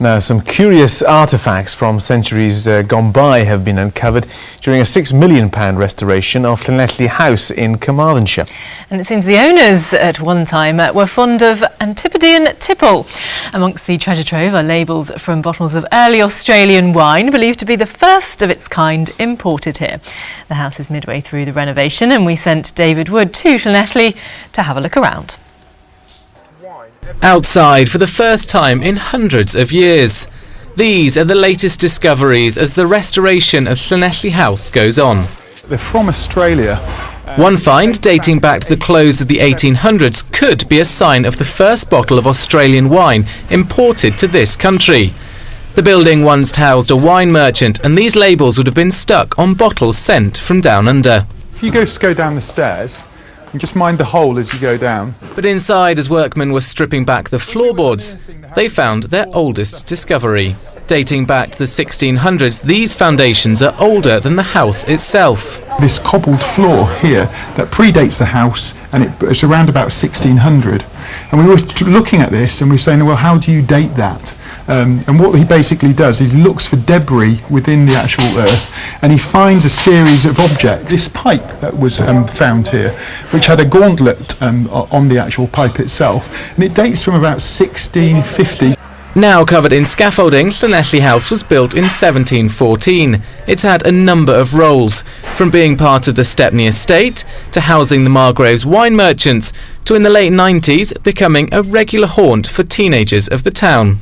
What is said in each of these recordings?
Now, some curious artefacts from centuries gone by have been uncovered during a £6 million restoration of Llanelli house in Carmarthenshire. And it seems the owners at one time were fond of Antipodean tipple. Amongst the treasure trove are labels from bottles of early Australian wine, believed to be the first of its kind imported here. The house is midway through the renovation, and we sent David Wood to Llanelli to have a look around. Outside for the first time in hundreds of years. These are the latest discoveries as the restoration of Llanelli House goes on. They're from Australia. One find, dating back to the close of the 1800s, could be a sign of the first bottle of Australian wine imported to this country. The building once housed a wine merchant, and these labels would have been stuck on bottles sent from down under. If you go down the stairs, and just mind the hole as you go down. But inside, as workmen were stripping back the floorboards, they found their oldest discovery. Dating back to the 1600s, these foundations are older than the house itself. This cobbled floor here that predates the house, and it's around about 1600. And we were looking at this and we were saying, well, how do you date that? And what he basically does, he looks for debris within the actual earth, and he finds a series of objects. This pipe that was found here, which had a gauntlet on the actual pipe itself, and it dates from about 1650. Now covered in scaffolding, Llanelli House was built in 1714. It's had a number of roles, from being part of the Stepney estate, to housing the Margraves wine merchants, to in the late 90s becoming a regular haunt for teenagers of the town.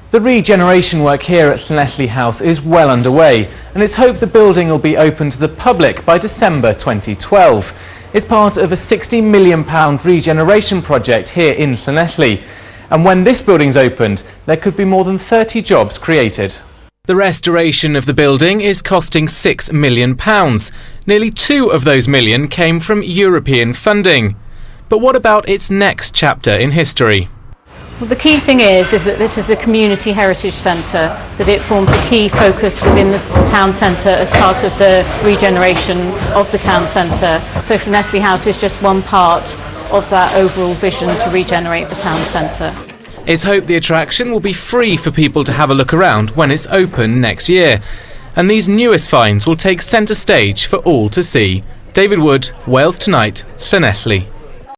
The regeneration work here at Llanelli House is well underway, and it's hoped the building will be open to the public by December 2012. It's part of a £60 million regeneration project here in Llanelli. And when this building's opened, there could be more than 30 jobs created. The restoration of the building is costing £6 million. Nearly £2 of those million came from European funding. But what about its next chapter in history? Well, the key thing is that this is a community heritage centre, that it forms a key focus within the town centre as part of the regeneration of the town centre. So Llanelli House is just one part of that overall vision to regenerate the town centre. It's hoped the attraction will be free for people to have a look around when it's open next year. And these newest finds will take centre stage for all to see. David Wood, Wales Tonight, Llanelli.